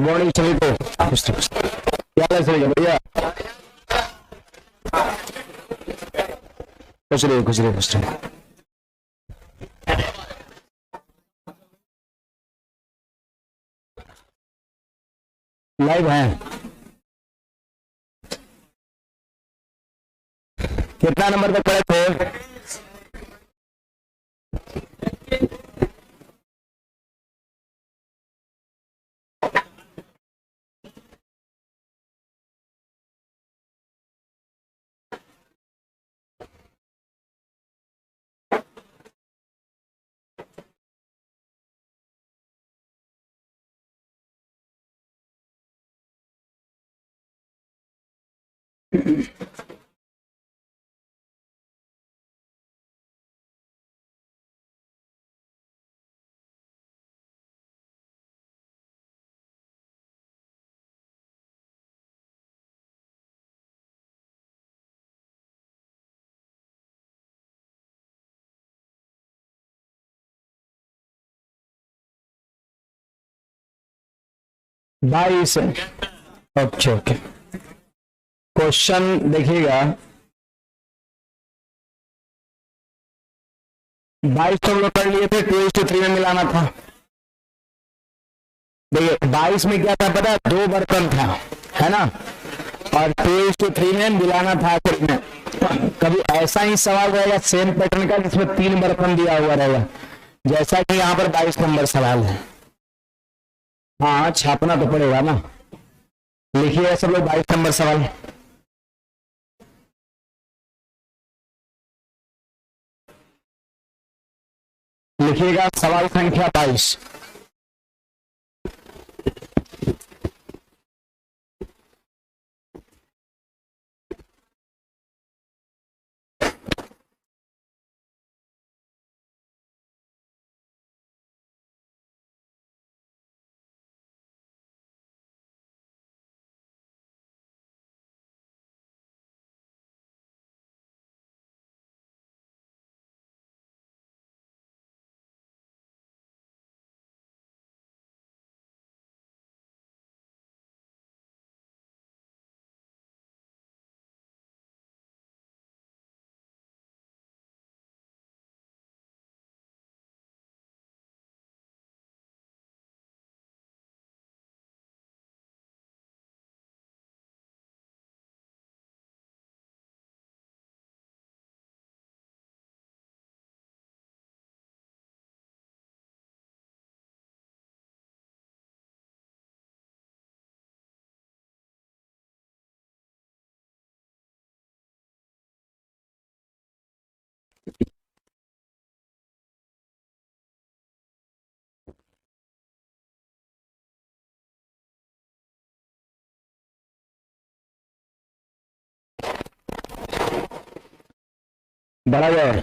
Morning सभी को। क्या हाल है सभी भैया? कुछ नहीं। लाइव है। कितना नंबर पे पढ़े थे? बाईस। ओके। क्वेश्चन देखिएगा, 22 तो हम लोग कर लिए थे, 2:3 में मिलाना था। देखिए 22 में क्या था पता है? 2 बर्तन था, है ना, और 2:3 में मिलाना था आखिर में। कभी ऐसा ही सवाल रहेगा सेम पैटर्न का जिसमें 3 बर्तन दिया हुआ रहेगा, जैसा कि यहाँ पर 22 नंबर सवाल है। हाँ छापना तो पड़ेगा ना। लिखिए सब लोग 22 नंबर सवाल। लिखिएगा सवाल संख्या 22। बराबर।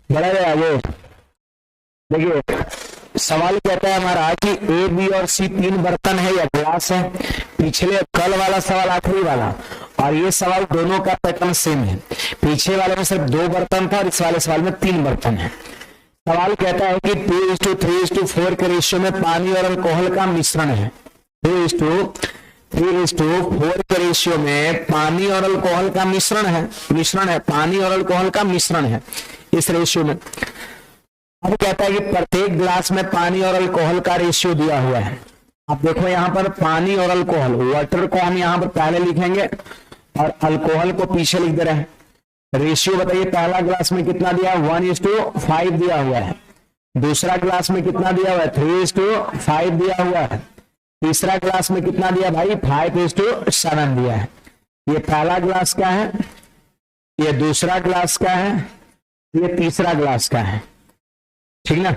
बराबर आगे देखिए, सवाल कहता है हमारा कि ए बी और सी 3 बर्तन है या ग्लास है। पिछले कल वाला सवाल आखिरी वाला और ये सवाल दोनों का पैटर्न सेम है। पीछे वाले में सिर्फ 2 बर्तन था और इस वाले सवाल में 3 बर्तन है। सवाल कहता है कि 2:3:4 के रेशियो में पानी और अल्कोहल का मिश्रण है। 2:3 3:4 के रेशियो में पानी और अल्कोहल का मिश्रण है, पानी और अल्कोहल का मिश्रण है इस रेशियो में। अब कहता है कि प्रत्येक ग्लास में पानी और अल्कोहल का रेशियो दिया हुआ है। अब देखो यहाँ पर पानी और अल्कोहल, वाटर को हम यहाँ पर पहले लिखेंगे और अल्कोहल को पीछे लिख दे रहे हैं। रेशियो बताइए, पहला ग्लास में कितना दिया है? 1:5 दिया हुआ है। दूसरा ग्लास में कितना दिया हुआ है? 3:5 दिया हुआ है। तीसरा ग्लास में कितना दिया भाई? 5:7 दिया है। ये पहला ग्लास का है, ये दूसरा ग्लास का है, ये तीसरा ग्लास का है, ठीक ना।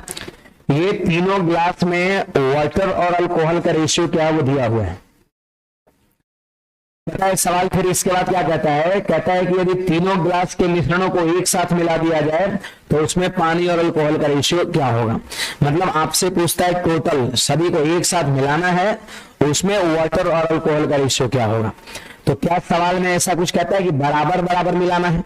ये तीनों ग्लास में वाटर और अल्कोहल का रेशियो क्या है वो दिया हुआ है। कहता है सवाल फिर इसके बाद क्या कहता है? कहता है कि यदि तीनों ग्लास के मिश्रणों को एक साथ मिला दिया जाए तो उसमें पानी और अल्कोहल का रेशियो क्या होगा। मतलब आपसे पूछता है टोटल सभी को एक साथ मिलाना है, उसमें वाटर और अल्कोहल का रेशियो क्या होगा। तो क्या सवाल में ऐसा कुछ कहता है कि बराबर बराबर मिलाना है?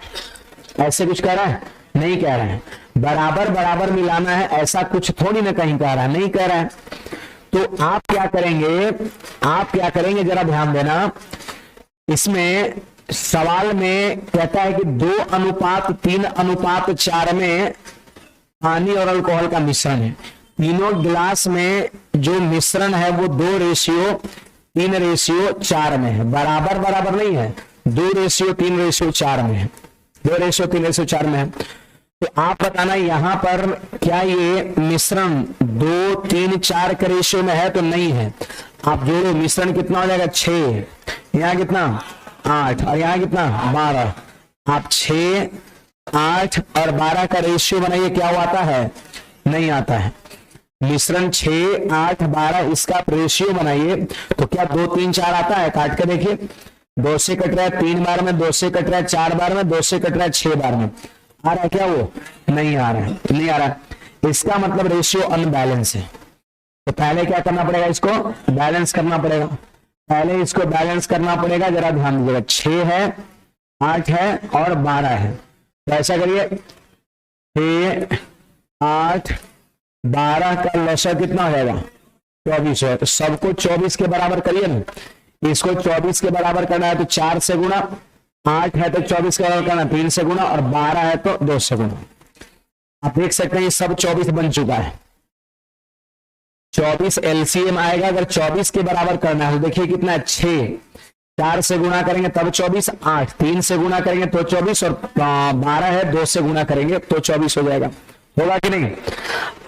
ऐसे कुछ कह रहा है? नहीं कह रहा है। बराबर बराबर मिलाना है ऐसा कुछ थोड़ी ना कहीं कह रहा है, नहीं कह रहा है। तो आप क्या करेंगे जरा ध्यान देना। इसमें सवाल में कहता है कि 2:3:4 में पानी और अल्कोहल का मिश्रण है। तीनों गिलास में जो मिश्रण है वो 2:3:4 में है, बराबर बराबर नहीं है, 2:3:4 में है, 2:3:4 में है। तो आप बताना यहाँ पर क्या ये मिश्रण 2:3:4 के रेशियो में है? तो नहीं है। आप जोड़ो, मिश्रण कितना हो जाएगा? 6, यहाँ कितना? 8, और यहाँ कितना? 12। आप 6, 8 और 12 का रेशियो बनाइए, क्या वो आता है? नहीं आता है। मिश्रण 6, 8, 12 इसका रेशियो बनाइए तो क्या 2, 3, 4 आता है? काट के देखिए, 2 से कट रहा है 3 बार में, 2 से कट रहा है 4 बार में, 2 से कट रहा है 6 बार में। आ रहा है क्या? वो नहीं आ रहा है, नहीं आ रहा है। इसका मतलब रेशियो अनबैलेंस है। तो पहले क्या करना पड़ेगा? इसको बैलेंस करना पड़ेगा। पहले इसको बैलेंस करना पड़ेगा, जरा ध्यान दीजिएगा। 6 है, 8 है और 12 है। तो ऐसा करिए, 6, 8, 12 का लसा कितना हो जाएगा? 24 है। तो सबको 24 के बराबर करिए ना। इसको 24 के बराबर करना है तो 4 से गुणा, 8 है तो 24 के बराबर करना 3 से गुणा, और 12 है तो 2 से गुणा। आप देख सकते हैं ये सब 24 बन चुका है। 24 एलसीएम आएगा। अगर 24 के बराबर करना है तो देखिए कितना है? 6, 4 से गुणा करेंगे तब 24, 8 3 से गुणा करेंगे तो 24, और 12 है 2 से गुणा करेंगे तो 24 हो जाएगा। होगा कि नहीं?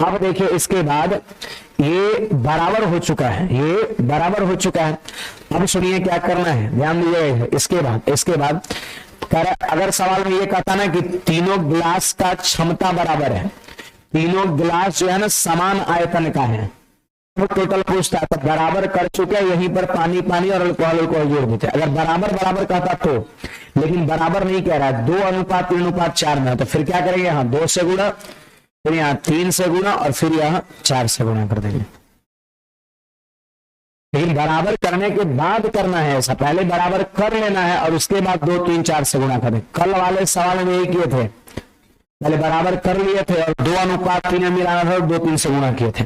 अब देखिए इसके बाद ये बराबर हो चुका है, ये बराबर हो चुका है। अब सुनिए क्या करना है, ध्यान दीजिएगा। इसके बाद अगर सवाल में ये कहता ना कि तीनों गिलास का क्षमता बराबर है, तीनों गिलास जो है ना समान आयतन का है, तो टोटल पूछता है तो बराबर कर चुके हैं, यहीं पर पानी पानी और अल्कोहल को जोड़ देते। अगर बराबर बराबर कहता तो, लेकिन बराबर नहीं कह रहा है, 2:3:4 में है, तो फिर क्या करेंगे? यहाँ 2 से गुणा, फिर यहाँ 3 से गुणा, और फिर यहाँ 4 से गुणा कर देंगे। लेकिन बराबर करने के बाद करना है ऐसा, पहले बराबर कर लेना है और उसके बाद 2, 3, 4 से गुणा करें। कल वाले सवाल में यही किए थे, पहले बराबर कर लिए थे और 2:3 में मिलाना था और 2, 3 से गुणा किए थे।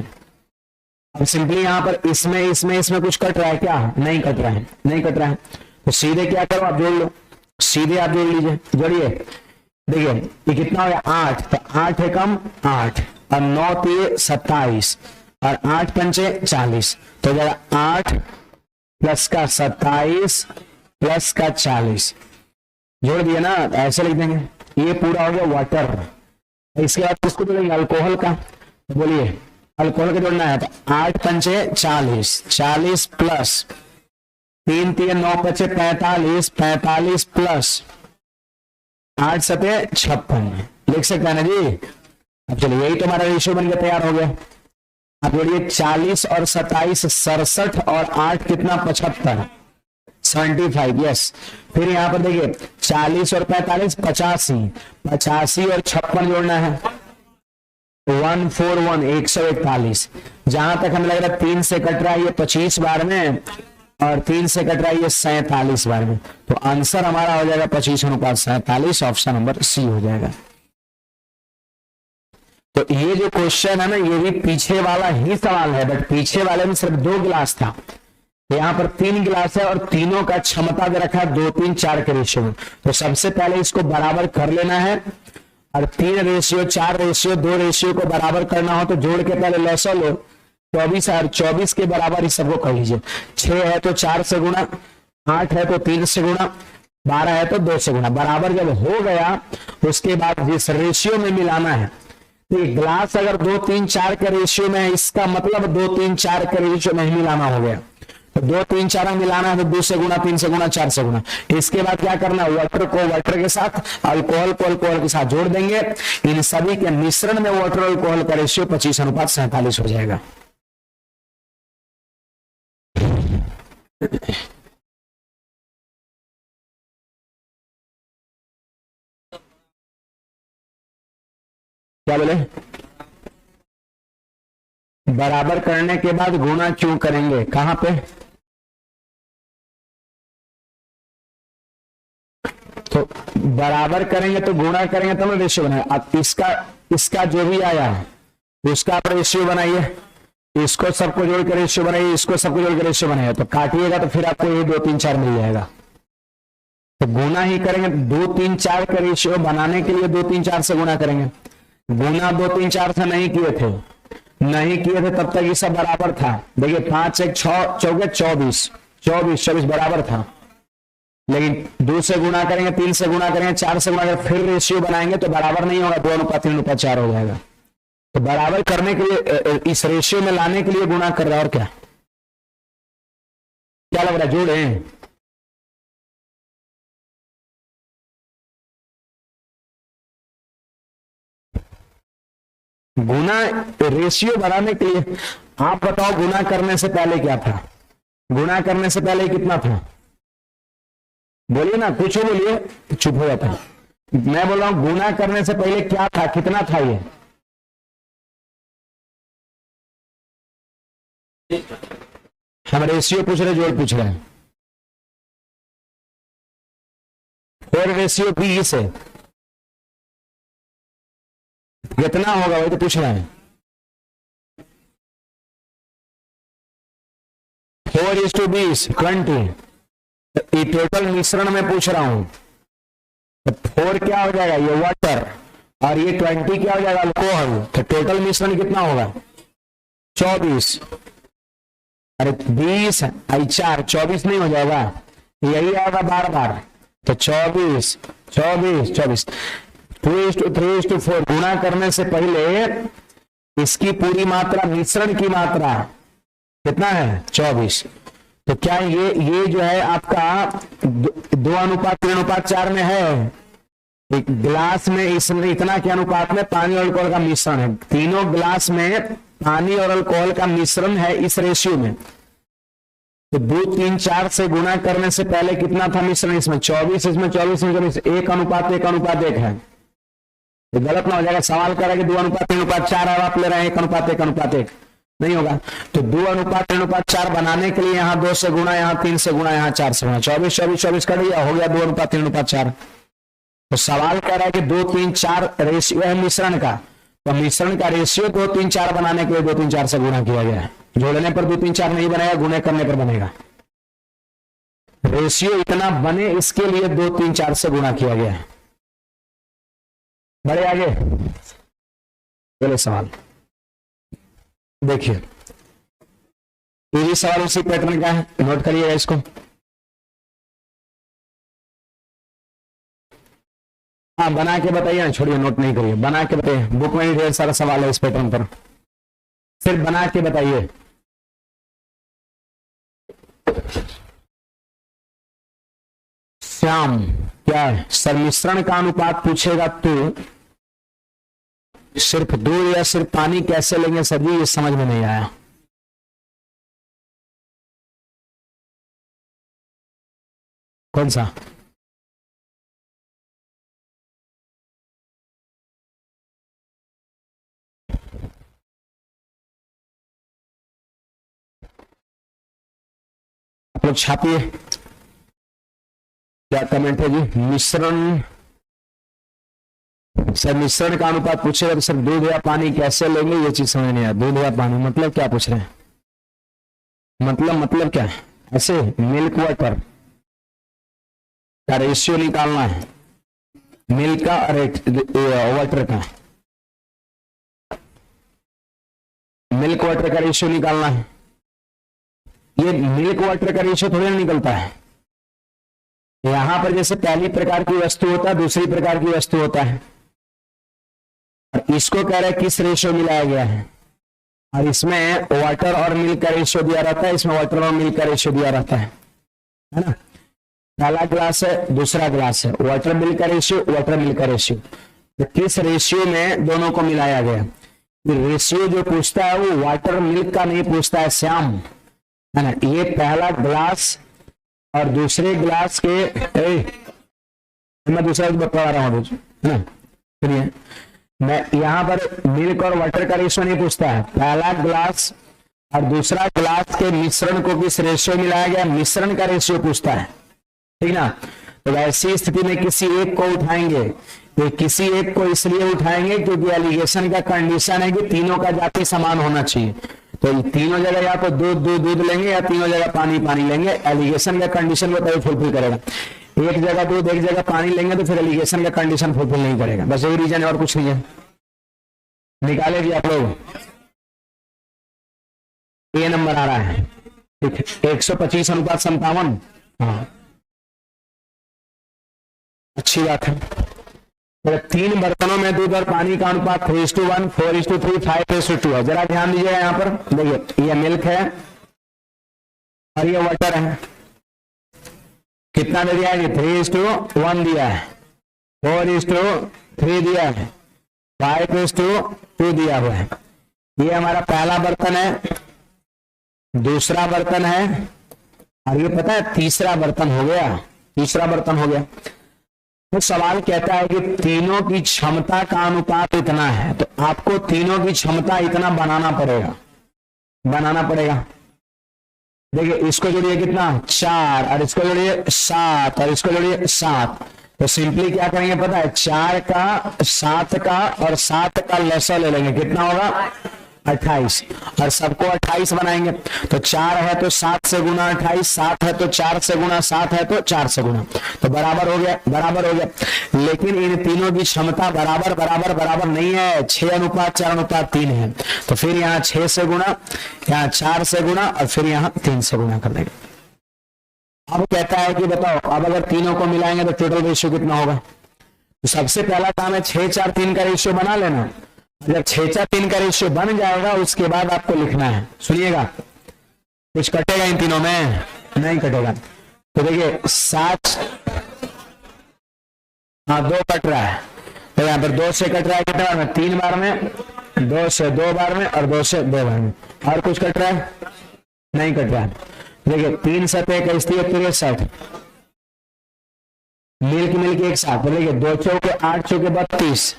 अब सिंपली यहाँ पर इसमें कुछ कट रहा है क्या? नहीं कट रहा है, नहीं कट रहा है। तो सीधे क्या करो, आप जोड़ लो, सीधे आप जोड़ लीजिए, जोड़िए। देखिए ये कितना हो गया? 8, तो 8 है कम 8, और 9 3 27, और 8 पंचे 40, तो जरा 8 प्लस का 27 प्लस का 40 जोड़ दिए ना, ऐसे लिख देंगे। ये पूरा हो गया वाटर। इसके बाद किसको जोड़ेंगे? अल्कोहल का। तो बोलिए अल्कोहल का जोड़ना है तो 8 पंचे 40, 40 प्लस 3 3 9 5 45, 45 प्लस 8 7 56 लिख सकते हैं ना जी। अब चलिए यही तो हमारा रेशियो बन गया, तैयार हो गया। अब जोड़िए 40 और 27 67, और 8 कितना? 75, 75, यस। फिर यहाँ पर देखिए 40 और 45 85, 85 और 56 जोड़ना है, 141 141। जहां तक हमें लग रहा है 3 से कट रहा है ये 25 बार में, और 3 से कट रहा है ये 47 बार में। तो आंसर हमारा हो जाएगा 25:47, ऑप्शन नंबर सी हो जाएगा। तो ये जो क्वेश्चन है ना, ये भी पीछे वाला ही सवाल है, बट पीछे वाले में सिर्फ 2 गिलास था, यहाँ पर 3 गिलास है और तीनों का क्षमता दे रखा है 2, 3, 4 के रेशियो में। तो सबसे पहले इसको बराबर कर लेना है और 3 रेशियो 4 रेशियो 2 रेशियो को बराबर करना हो तो जोड़ के पहले लौसा लो 24 और 24 के बराबर ही सबको कर लीजिए। 6 है तो 4 से गुणा, 8 है तो 3 से गुणा, 12 है तो 2 से गुणा। बराबर जब हो गया उसके बाद जिस रेशियो में मिलाना है, तो ग्लास अगर 2, 3, 4 के रेशियो में है, इसका मतलब 2, 3, 4 के रेशियो में ही मिलाना हो गया। तो 2, 3, 4 में मिलाना है तो 2 से गुणा, 3 से गुणा, 4 से गुणा। इसके बाद क्या करना है, वाटर को वाटर के साथ, अल्कोहल को अल्कोहल के साथ जोड़ देंगे। इन सभी के मिश्रण में वाटर अल्कोहल का रेशियो 25:47 हो जाएगा। क्या बोले, बराबर करने के बाद गुणा क्यों करेंगे, कहां पे, तो बराबर करेंगे तो गुणा करेंगे तो रेशियो बनाए। अब इसका जो भी आया है उसका आप रेशियो बनाइए, इसको सबको जोड़ के रेशियो बनाइए, इसको सबको जोड़ के रेशियो बनाइए, तो काटिएगा तो फिर आपको ये 2, 3, 4 मिल जाएगा। तो गुणा ही करेंगे, 2, 3, 4 का रेशियो बनाने के लिए 2, 3, 4 से गुणा करेंगे। गुणा 2, 3, 4 से नहीं किए थे तब तक ये सब बराबर था। देखिए 5, 1, 6 चौके 24, 24 बराबर था। लेकिन 2 से गुणा करेंगे, 3 से गुणा करेंगे, 4 से गुणा करेंगे, फिर रेशियो बनाएंगे तो बराबर नहीं होगा, 2:3:4 हो जाएगा। तो बराबर करने के लिए इस रेशियो में लाने के लिए गुणा कर रहा है। और क्या लग रहा है, जोड़े गुणा रेशियो बनाने के लिए। आप बताओ गुणा करने से पहले क्या था, गुणा करने से पहले कितना था, बोलिए ना, कुछ बोलिए, चुप हो जाता है। मैं बोल रहा हूं गुणा करने से पहले क्या था, कितना था ये, हम रेशियो पूछ रहे, जोड़ पूछ रहे हैं। 4 रेशियो 20 है, कितना होगा वही तो पूछ रहे हैं। 4:20 20। ये टोटल मिश्रण में पूछ रहा हूं, तो 4 क्या हो जाएगा, ये वाटर, और ये 20 क्या हो जाएगा, अल्कोहल। तो टोटल मिश्रण कितना होगा, 24। अरे 20 आई 4, 24 नहीं हो जाएगा, यही आएगा बार बार। तो 24 24 24 2:3:4। गुणा करने से पहले इसकी पूरी मात्रा, मिश्रण की मात्रा कितना है, 24। तो क्या ये जो है आपका 2:3:4 में है। एक गिलास में इसमें इतना के अनुपात में पानी और अल्कोहल का मिश्रण है, तीनों गिलास में पानी और अल्कोहल का मिश्रण है इस रेशियो में। तो 2, 3, 4 से गुणा करने से पहले कितना था मिश्रण, इसमें 24, इसमें 24, 1:1:1 है। तो गलत ना हो जाएगा, सवाल कर रहा है कि 2:3:4 है, आप ले रहे हैं 1:1:1, नहीं होगा। तो 2:3:4 बनाने के लिए यहाँ 2 से गुणा, यहाँ 3 से गुणा, यहाँ 4 से गुणा, 24 24 24 कर दिया, हो गया 2:3:4। तो सवाल कह रहा है कि 2, 3, 4 रेशियो है मिश्रण का, तो मिश्रण का रेशियो 2, 3, 4 बनाने के लिए 2, 3, 4 से गुणा किया गया है। जोड़ने पर 2, 3, 4 नहीं बनेगा, गुणे करने पर बनेगा। रेशियो इतना बने इसके लिए 2, 3, 4 से गुणा किया गया है। बड़े आगे पहले सवाल देखिए, ये भी सवाल उसी पैटर्न का है, नोट करिएगा इसको। हाँ बना के बताइए ना, छोड़िए नोट नहीं करिए, बना के बताइए। बुक में ही ढेर सारा सवाल है इस पैटर्न पर, सिर्फ बना के बताइए। श्याम क्या है, सम्मिश्रण का अनुपात पूछेगा तो सिर्फ दूध या सिर्फ पानी कैसे लेंगे सर जी, ये समझ में नहीं आया। कौन सा, आप लोग छापिए, क्या कमेंट है जी। मिश्रण, सर मिश्रण का अनुपात पूछेगा तो सर दूध या पानी कैसे लेंगे, ये चीज समझ नहीं आया। दूध या पानी मतलब क्या पूछ रहे हैं, मतलब क्या है, ऐसे मिल्क वाटर का रेशियो निकालना है, मिल्क का वाटर का, मिल्क वाटर का रेशियो निकालना है। ये मिल्क वाटर का रेशियो थोड़ी ना निकलता है। यहां पर जैसे पहली प्रकार की वस्तु होता है, दूसरी प्रकार की वस्तु होता है, और इसको कह रहे हैं किस रेशियो मिलाया गया है, और इसमें वाटर और मिल्क का रेशियो दिया रहता है, इसमें वाटर और मिल्क का रेशियो दिया रहता है ना। पहला ग्लास है, दूसरा ग्लास है, वाटर मिल्क का रेशियो, वाटर मिल्क का रेशियो, तो किस रेशियो में दोनों को मिलाया गया। रेशियो जो पूछता है वो वाटर मिल्क का नहीं पूछता है श्याम, है ना। ये पहला ग्लास और दूसरे ग्लास के मैं दूसरा बता रहा हूँ, है ना। सुनिए, मैं यहाँ पर मिल्क और वाटर का रेशियो नहीं पूछता है, पहला ग्लास और दूसरा ग्लास के मिश्रण को किस रेशियो मिलाया गया, मिश्रण का रेशियो पूछता है, ठीक ना। तो ऐसी स्थिति में किसी एक को उठाएंगे, तो किसी एक को इसलिए उठाएंगे क्योंकि एलिगेशन का कंडीशन है कि तीनों का जाति समान होना चाहिए। तो तीनों जगह या तो दूध लेंगे या तीनों जगह पानी लेंगे, एलिगेशन का कंडीशन को तभी फुलफिल करेगा। एक जगह दूध एक जगह पानी लेंगे तो फिर एलिगेशन का कंडीशन फुलफिल नहीं करेगा। बस यही रीजन है और कुछ नहीं है। निकाले जी आप लोग, ए नंबर आ रहा है, ठीक है, 125 अनुपात 57। हाँ, अच्छी बात है। तो 3 बर्तनों में दूध और पानी का अनुपात 3:1, 4:3, 5:2 है। जरा ध्यान दीजिएगा, यहाँ पर देखिए, ये मिल्क है और ये वाटर है। कितना दे दिया है? 3:1 दिया है, 4:3 दिया है, 5:2 दिया हुआ है। ये हमारा पहला बर्तन है, दूसरा बर्तन है, और ये पता है तीसरा बर्तन हो गया, तीसरा बर्तन हो गया। तो सवाल कहता है कि तीनों की क्षमता का अनुपात इतना है, तो आपको तीनों की क्षमता इतना बनाना पड़ेगा। देखिए, इसको जोड़िए कितना, 4, और इसको जोड़िए 7, और इसको जोड़िए 7। तो सिंपली क्या करेंगे पता है, 4 का 7 का और 7 का लसा ले लेंगे, कितना होगा 28, और सबको 28 बनाएंगे। तो 4 है तो 7 से गुना 28, 7 है तो 4 से गुना, 7 है तो 4 से गुना, तो बराबर हो गया। लेकिन इन तीनों की क्षमता बराबर नहीं है, 6:4:3 है। तो फिर यहाँ 6 से गुना, यहाँ 4 से गुना, और फिर यहाँ 3 से गुना कर देंगे। अब कहता है कि बताओ, अब अगर तीनों को मिलाएंगे तो टोटल रेशियो कितना होगा। तो सबसे पहला काम है 6:4:3 का रेशियो बना लेना। जब 6:4:3 का रेशियो बन जाएगा उसके बाद आपको लिखना है, सुनिएगा, कुछ कटेगा इन तीनों में? नहीं कटेगा। तो देखिए 7, हाँ 2 कट रहा है, तो यहाँ पर 2 से कट रहा है, कितना बार में? 3 बार में, 2 से 2 बार में, और 2 से 2 बार में। और कुछ कट रहा है? नहीं कट रहा है। देखिए 3 7 21 63, मिल्क एक साथ, तो देखिए 2 चौके 8 चौके 32,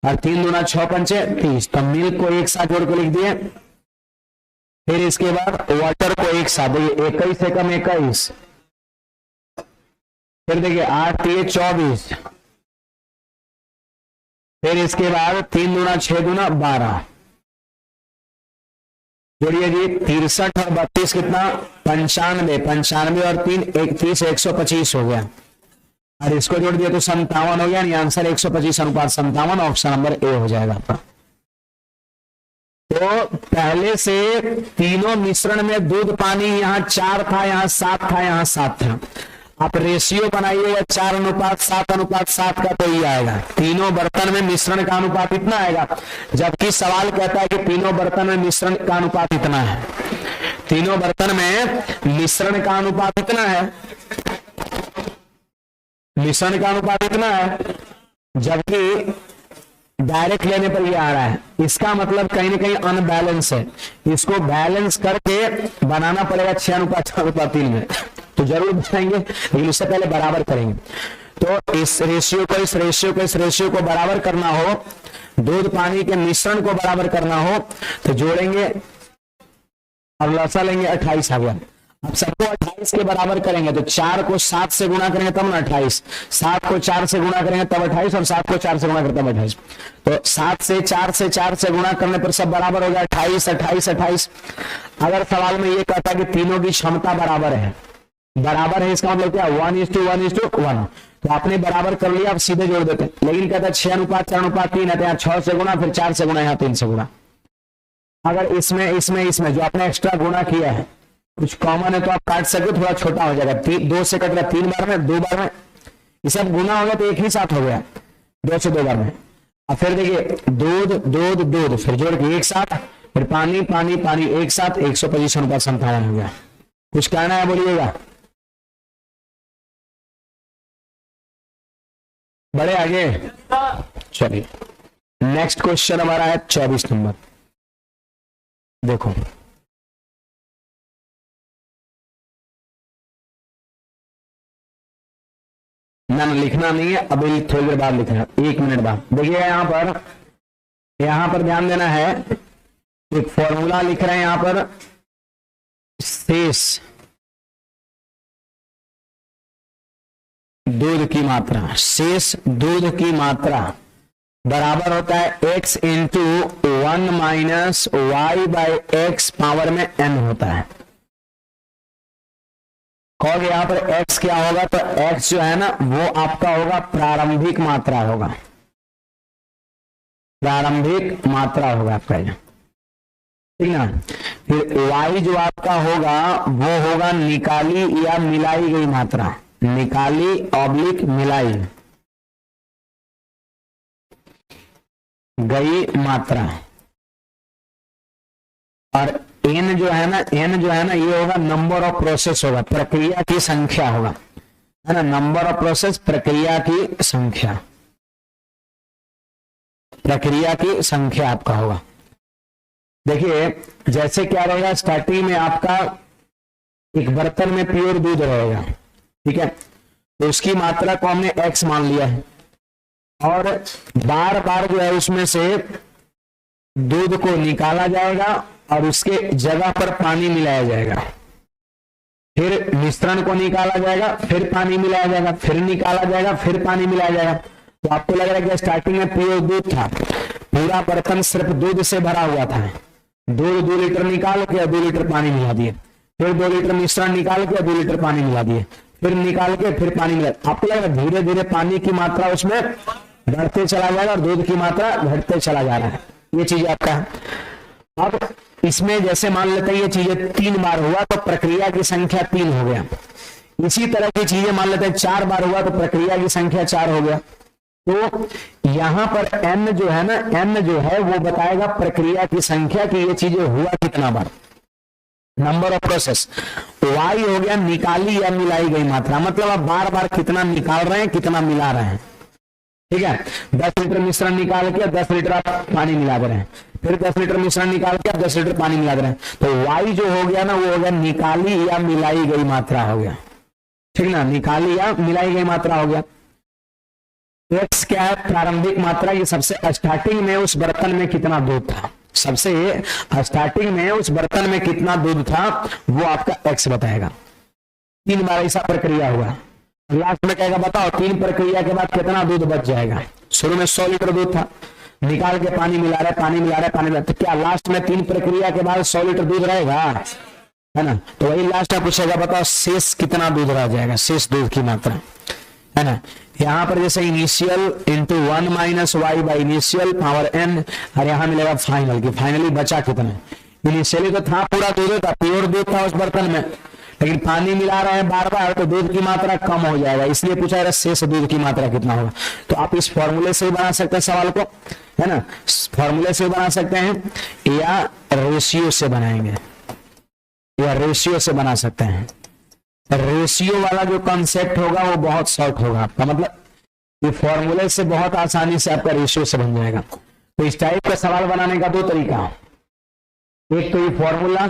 और 3 दूना 6 पंचे 30। तो मिल्क को एक साथ जोड़ के लिख दिए। फिर इसके बाद वाटर को एक साथ, देखिए 21 से कम 21, फिर देखिए 8 3 24, फिर इसके बाद 3 दूना 6 दूना 12, जोड़िए जी 63 और 32 कितना? 95 और 3 31, 125 हो गया, और इसको जोड़ दिया तो 57 हो गया। यानी आंसर 125 अनुपात 57, ऑप्शन नंबर ए हो जाएगा आपका। तो पहले से तीनों मिश्रण में दूध पानी यहाँ 4 था, यहाँ 7 था, यहाँ 7 था। आप रेशियो बनाइएगा 4:7:7 का, तो ये आएगा। तीनों बर्तन में मिश्रण का अनुपात इतना आएगा, जबकि सवाल कहता है कि तीनों बर्तन में मिश्रण का अनुपात इतना है। तीनों बर्तन में मिश्रण का अनुपात इतना है, मिश्रण का अनुपात इतना है, जबकि डायरेक्ट लेने पर ये आ रहा है। इसका मतलब कहीं ना कहीं अनबैलेंस है, इसको बैलेंस करके बनाना पड़ेगा 6:4:3 में। तो जरूर बताएंगे, लेकिन उससे पहले बराबर करेंगे। तो इस रेशियो को बराबर करना हो, दूध पानी के मिश्रण को बराबर करना हो, तो जोड़ेंगे और लसा लेंगे 28 आ गया। अब सबको 28 के बराबर करेंगे तो 4 को 7 से गुणा करेंगे तब ना 28, 7 को 4 से गुणा करेंगे तब 28 और 7 को 4 से गुणा करेंगे तब 28। तो 7 से 4 से गुणा करने पर सब बराबर हो गया 28 28 28। अगर सवाल में ये कहता कि तीनों की क्षमता बराबर है, बराबर है इसका मतलब क्या 1:1:1, तो आपने बराबर कर लिया, आप सीधे जोड़ देते। लेकिन कहता है 6:4:3 है तो यहाँ 6 से गुणा, फिर 4 से गुणा, यहाँ 3 से गुणा। अगर इसमें जो आपने एक्स्ट्रा गुणा किया है कुछ कॉमन है तो आप काट सकते, थोड़ा छोटा हो जाएगा। 2 से कट रहा 3 बार में, 2 बार में, ये सब गुना हो गया तो एक ही साथ हो गया 2 से 2 बार में। अब फिर देखिए दूध फिर जोड़ के एक साथ, फिर पानी एक साथ, 125:57 हो गया। कुछ कहना है बोलिएगा, बड़े आगे। चलिए नेक्स्ट क्वेश्चन हमारा है 24 नंबर। देखो ना लिखना नहीं है, अभी थोड़ी देर बाद लिखना, 1 मिनट बाद। देखिए यहां पर ध्यान देना है, एक फॉर्मूला लिख रहे हैं यहां पर, शेष दूध की मात्रा, शेष दूध की मात्रा बराबर होता है x into 1 minus y by x power में n होता है। कहोगे यहां पर x क्या होगा, तो x जो है ना वो आपका होगा प्रारंभिक मात्रा होगा, प्रारंभिक मात्रा होगा आपका ये, ठीक ना। फिर y जो आपका होगा वो होगा निकाली या मिलाई गई मात्रा, निकाली ऑब्लिक मिलाई गई मात्रा। और n जो है ना ये होगा नंबर ऑफ प्रोसेस होगा, प्रक्रिया की संख्या होगा, है ना, नंबर ऑफ प्रोसेस, प्रक्रिया की संख्या, प्रक्रिया की संख्या आपका होगा। देखिए जैसे क्या रहेगा, स्टार्टिंग में आपका एक बर्तन में प्योर दूध रहेगा, ठीक है, तो उसकी मात्रा को हमने x मान लिया है, और बार बार जो है उसमें से दूध को निकाला जाएगा और उसके जगह पर पानी मिलाया जाएगा, फिर मिश्रण को निकाला जाएगा, फिर पानी मिलाया जाएगा, फिर निकाला जाएगा, फिर पानी मिलाया जाएगा। तो आपको लग रहा है कि स्टार्टिंग में प्योर दूध था, पूरा बर्तन सिर्फ दूध से भरा हुआ था, दूध 2 लीटर निकाल के 2 लीटर पानी मिला दिए, फिर 2 लीटर मिश्रण निकाल के 2 लीटर पानी मिला दिए, फिर निकाल के फिर पानी मिला। आपको लग रहा है धीरे धीरे पानी की मात्रा उसमें बढ़ते चला जाएगा और दूध की मात्रा घटते चला जा रहा है, ये चीज आपका है। अब इसमें जैसे मान लेते हैं ये चीजें 3 बार हुआ तो प्रक्रिया की संख्या 3 हो गया, इसी तरह की चीजें मान लेते हैं 4 बार हुआ तो प्रक्रिया की संख्या 4 हो गया। तो यहां पर n जो है ना, n जो है वो बताएगा प्रक्रिया की संख्या कि ये चीजें हुआ कितना बार, नंबर ऑफ प्रोसेस। y हो गया निकाली या मिलाई गई मात्रा, मतलब आप बार बार कितना निकाल रहे हैं, कितना मिला रहे हैं, ठीक है। 10 लीटर मिश्रण निकाल के 10 लीटर आप पानी मिला दे रहे हैं, फिर 10 लीटर मिश्रण निकाल के आप 10 लीटर पानी मिला दे रहे हैं, तो y जो हो गया ना वो हो गया निकाली या मिलाई गई मात्रा हो गया, ठीक ना, निकाली या मिलाई गई मात्रा हो गया। x क्या है, प्रारंभिक मात्रा, ये सबसे स्टार्टिंग में उस बर्तन में कितना दूध था, सबसे स्टार्टिंग में उस बर्तन में कितना दूध था वो आपका x बताएगा। 3 बार ऐसा प्रक्रिया हुआ, लास्ट में कहेगा बताओ 3 प्रक्रिया के बाद कितना दूध बच जाएगा। शुरू में 100 लीटर दूध था, निकाल के पानी मिला रहा है, पानी मिला रहा है, पानी मिला, तो क्या लास्ट में 3 प्रक्रिया के बाद 100 लीटर दूध रहेगा, है ना। तो वही लास्ट में पूछेगा बताओ शेष कितना दूध रह जाएगा, शेष दूध की मात्रा, है ना। यहां पर जैसे initial into 1 minus y by initial power n, और यहां मिलेगा फाइनल की, फाइनली बचा कितना। इनिशियली तो था पूरा दूध था, प्योर दूध था उस बर्तन में, लेकिन पानी मिला रहे हैं बार बार तो दूध की मात्रा कम हो जाएगा, इसलिए पूछा है शेष दूध की मात्रा कितना होगा। तो आप इस फॉर्मूले से बना सकते हैं सवाल को, है ना, फॉर्मूले से बना सकते हैं या रेशियो से बनाएंगे, या रेशियो से बना सकते हैं। रेशियो वाला जो कॉन्सेप्ट होगा वो बहुत शॉर्ट होगा आपका, मतलब ये फॉर्मूले से बहुत आसानी से आपका रेशियो से बन जाएगा। तो इस टाइप का सवाल बनाने का 2 तरीका, एक तो ये फॉर्मूला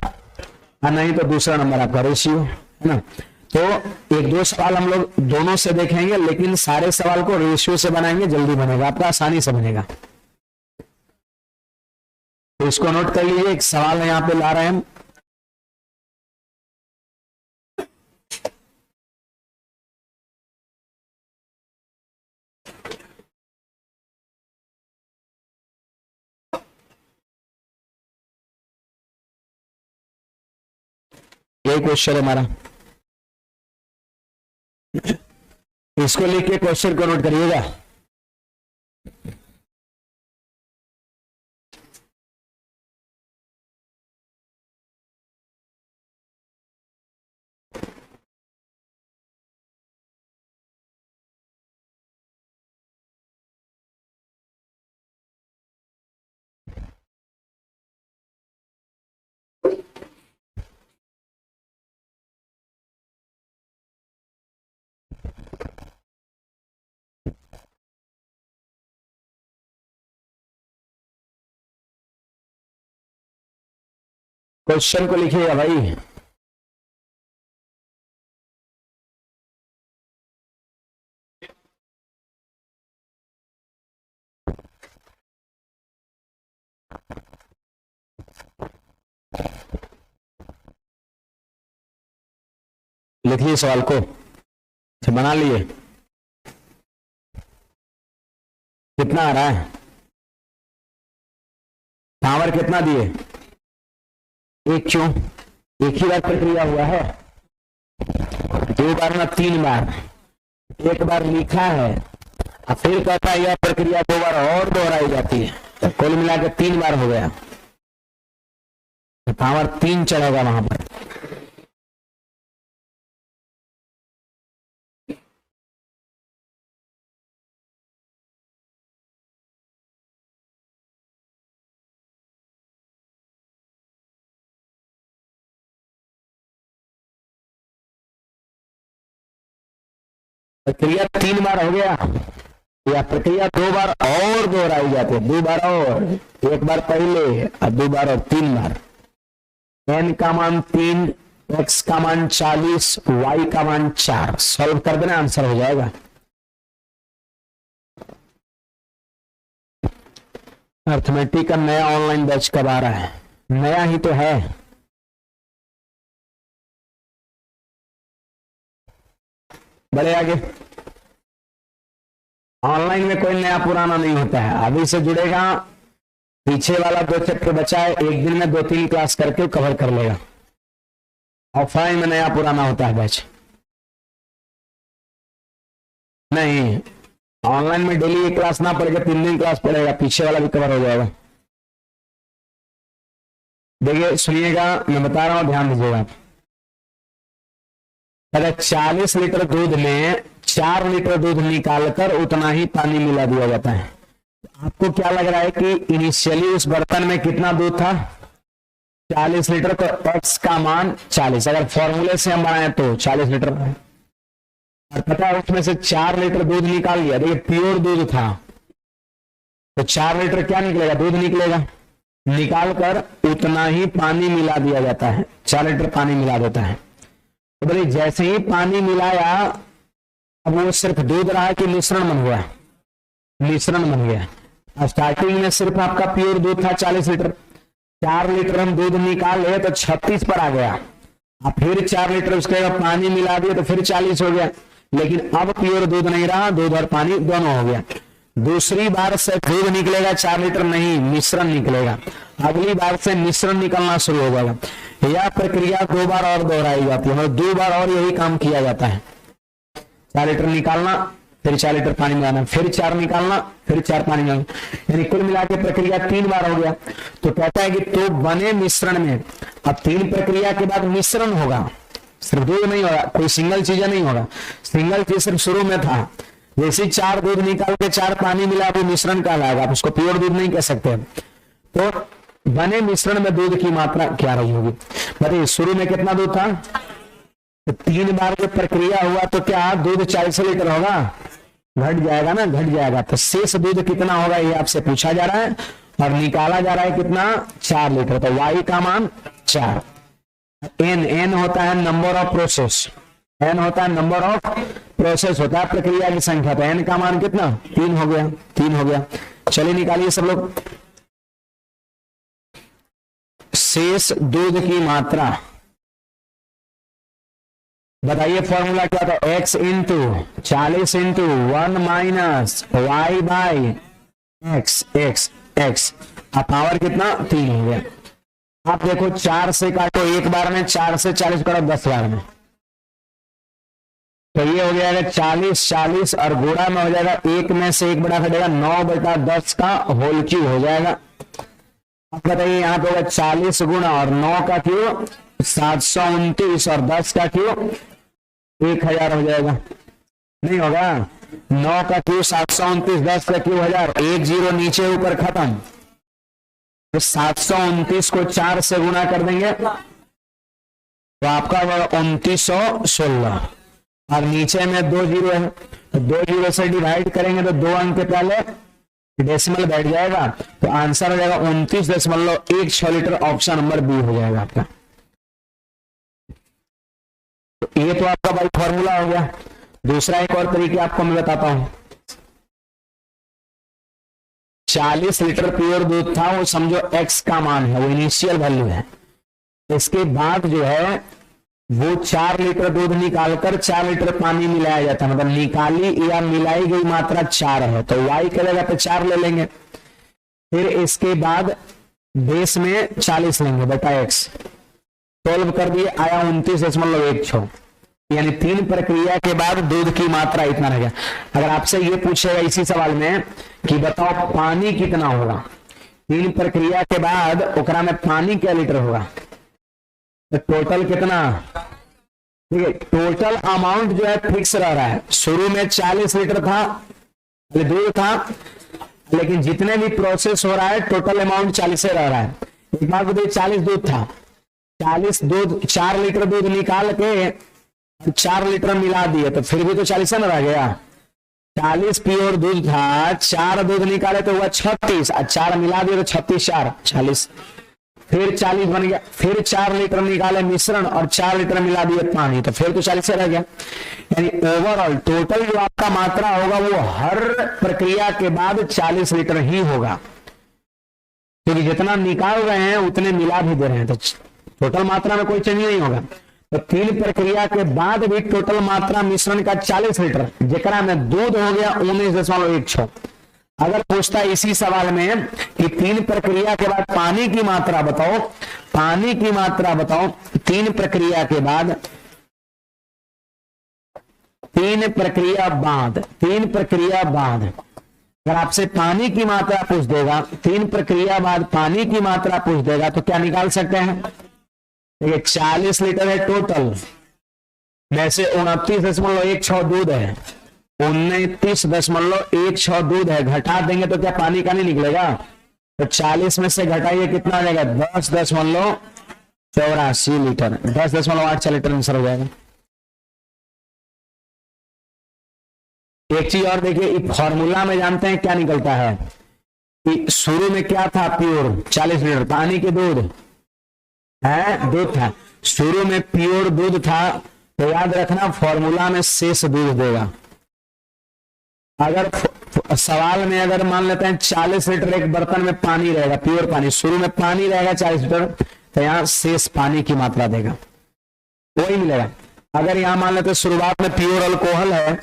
और नहीं तो दूसरा नंबर आपका रेशियो, है ना। तो 1-2 सवाल हम लोग दोनों से देखेंगे, लेकिन सारे सवाल को रेशियो से बनाएंगे, जल्दी बनेगा आपका, आसानी से बनेगा। तो इसको नोट कर लीजिए, एक सवाल यहाँ पे ला रहे हैं हम, यही क्वेश्चन है हमारा, इसको लिख के क्वेश्चन को नोट करिएगा। क्वेश्चन को लिखिएगा भाई। लिखिए सवाल को, बना लिए। कितना आ रहा है, पावर कितना दिए, एक क्यों, एक ही बार प्रक्रिया हुआ है, दो बार ना तीन बार, एक बार लिखा है और फिर कहता है यह प्रक्रिया दो बार और दोहराई जाती है, तो कुल मिला के तीन बार हो गया, तो पावर 3 चढ़ेगा वहां पर। प्रक्रिया 3 बार हो गया, या प्रक्रिया 2 बार और दोहराई जाती है, 2 बार और, एक बार पहले और 2 बार और 3 बार। n का मान 3, x का मान 40, y का मान 4, सॉल्व कर देना आंसर हो जाएगा। अर्थमेटिक का नया ऑनलाइन बैच कब आ रहा है, नया ही तो है, बढ़े आगे। ऑनलाइन में कोई नया पुराना नहीं होता है, अभी से जुड़ेगा, पीछे वाला 2 चैप्टर बचा है, एक दिन में 2-3 क्लास करके कवर कर लेगा। ऑफलाइन में नया पुराना होता है बैच, नहीं ऑनलाइन में डेली एक क्लास ना पड़ेगा, 3 दिन क्लास पड़ेगा, पीछे वाला भी कवर हो जाएगा। देखिए सुनिएगा, मैं बता रहा हूं, ध्यान दीजिएगा। अगर 40 लीटर दूध में 4 लीटर दूध निकालकर उतना ही पानी मिला दिया जाता है, आपको क्या लग रहा है कि इनिशियली उस बर्तन में कितना दूध था, 40 लीटर, तो x का मान 40, अगर फॉर्मूले से हम बनाए तो 40 लीटर, और पता है उसमें से 4 लीटर दूध निकाल लिया, देखिए प्योर दूध था, तो 4 लीटर क्या निकलेगा, दूध निकलेगा, निकाल कर उतना ही पानी मिला दिया जाता है, 4 लीटर पानी मिला देता है। तो बोले जैसे ही पानी मिलाया, अब वो सिर्फ दूध रहा कि मिश्रण बन गया, मिश्रण बन गया। स्टार्टिंग में सिर्फ आपका प्योर दूध था 40 लीटर, 4 लीटर हम दूध निकाले तो 36 पर आ गया, अब फिर 4 लीटर उसके बाद पानी मिला दिया तो फिर 40 हो गया, लेकिन अब प्योर दूध नहीं रहा, दूध और पानी दोनों हो गया। दूसरी बार से दूध निकलेगा 4 लीटर नहीं, मिश्रण निकलेगा, अगली बार से मिश्रण निकलना शुरू हो जाएगा। यह प्रक्रिया 2 बार और दोहराई जाती है, मतलब 2 बार और यही काम किया जाता है, 4 लीटर निकालना, फिर 4 लीटर पानी मिलाना, फिर 4 निकालना, फिर 4 पानी मिलाना, यानी कुल मिला के प्रक्रिया 3 बार हो गया। तो कहता है कि तो बने मिश्रण में, अब 3 प्रक्रिया के बाद मिश्रण होगा, सिर्फ दूध नहीं होगा, कोई सिंगल चीज नहीं होगा, सिंगल चीज सिर्फ शुरू में था, जैसे 4 दूध निकाल के 4 पानी मिला वो मिश्रण कहलाएगा, आप उसको प्योर दूध नहीं कह सकते। तो बने मिश्रण में दूध की मात्रा क्या रही होगी, बताइए शुरू में कितना दूध था, तो 3 बार जब प्रक्रिया हुआ तो क्या दूध 40 लीटर होगा, घट जाएगा ना, घट जाएगा, तो शेष दूध कितना होगा ये आपसे पूछा जा रहा है, और निकाला जा रहा है कितना, 4 लीटर, तो y का मान 4। n होता है नंबर ऑफ प्रोसेस, n होता है नंबर ऑफ प्रोसेस, होता है प्रक्रिया की संख्या, तो n का मान कितना, 3 हो गया, 3 हो गया। चलिए निकालिए सब लोग, शेष दूध की मात्रा, बताइए फॉर्मूला क्या था, x into 40 into 1 minus y by x x x. अब पावर कितना 3 हो गया। आप देखो 4 से काटो एक बार में, 4 से 40 काटो 10 बार में, तो ये हो जाएगा 40 40 और गुणा में हो जाएगा, एक में से एक बड़ा घटेगा, 9/10 का होल क्यूब हो जाएगा। अब बताइए यहाँ पे होगा 40 गुणा और 9 का क्यूब 729 और 10 का क्यूब 1000 हो जाएगा। नहीं होगा, 9 का क्यूब 729, 10 का क्यूब 1000, 1 0 नीचे ऊपर खत्म। तो 729 को 4 से गुणा कर देंगे तो आपका 2916 और नीचे में 2 0 है, तो 2 0 से डिवाइड करेंगे तो 2 अंक के पहले डेसिमल बैठ जाएगा, तो आंसर हो जाएगा 29.16 लीटर। ऑप्शन नंबर बी हो जाएगा आपका। तो ये तो आपका भाई फॉर्मूला हो गया। दूसरा एक और तरीके आपको मैं बताता हूं। 40 लीटर प्योर दूध था, वो समझो x का मान है, वो इनिशियल वैल्यू है। इसके बाद जो है वो 4 लीटर दूध निकालकर 4 लीटर पानी मिलाया जाता है, मतलब निकाली या मिलाई गई मात्रा 4 है, तो y के जगह पे 4 ले लेंगे। फिर इसके बाद बेस में 40 लेंगे बटा x, 12 कर दिए, आया 29.16, यानी 3 प्रक्रिया के बाद दूध की मात्रा इतना रह गया। अगर आपसे ये पूछेगा इसी सवाल में कि बताओ पानी कितना होगा, 3 प्रक्रिया के बाद ओकरा में पानी क्या लीटर होगा, तो टोटल कितना, ठीक है, टोटल अमाउंट जो है फिक्स रह रहा है। शुरू में 40 लीटर था दूध था, लेकिन जितने भी प्रोसेस हो रहा है टोटल अमाउंट 40 से रह रहा है। एक बार बताइए 40 दूध था, 40 दूध 4 लीटर दूध निकाल के 4 लीटर मिला दिए तो फिर भी तो 40 में रह गया। 40 प्योर दूध था, 4 दूध निकाले तो हुआ 36, और 4 मिला दिए तो 36 4 40, फिर 40 बन गया। फिर 4 लीटर निकाले मिश्रण और 4 लीटर मिला दिए पानी, तो फिर तो 40 से रह गया। यानी ओवरऑल टोटल जो आपका मात्रा होगा वो हर प्रक्रिया के बाद 40 लीटर ही होगा, क्योंकि जितना निकाल रहे हैं उतने मिला भी दे रहे हैं, तो टोटल मात्रा में कोई चेंज नहीं होगा। तो 3 प्रक्रिया के बाद भी टोटल मात्रा मिश्रण का 40 लीटर, जेकरा में दूध हो गया 19.16। अगर पूछता है इसी सवाल में कि 3 प्रक्रिया के बाद पानी की मात्रा बताओ, पानी की मात्रा बताओ 3 प्रक्रिया के बाद, 3 प्रक्रिया बाद अगर आपसे पानी की मात्रा पूछ देगा, 3 प्रक्रिया बाद पानी की मात्रा पूछ देगा, तो क्या निकाल सकते हैं, देखिए 40 लीटर है टोटल, वैसे 29.16 दूध है, 29.16 दूध है, घटा देंगे तो क्या पानी का नहीं निकलेगा, तो 40 में से घटाइए कितना आ जाएगा 10.84 लीटर, 10.84 लीटर आंसर हो जाएगा। एक चीज और देखिए, इस फॉर्मूला में जानते हैं क्या निकलता है कि शुरू में क्या था, प्योर 40 लीटर पानी के दूध है, दूध था, शुरू में प्योर दूध था, तो याद रखना फॉर्मूला में शेष दूध देगा। अगर सवाल में अगर मान लेते हैं 40 लीटर एक बर्तन में पानी रहेगा, प्योर पानी, शुरू में पानी रहेगा 40 लीटर, तो यहाँ शेष पानी की मात्रा देगा, वही मिलेगा। अगर यहाँ मान लेते हैं शुरुआत में प्योर अल्कोहल है,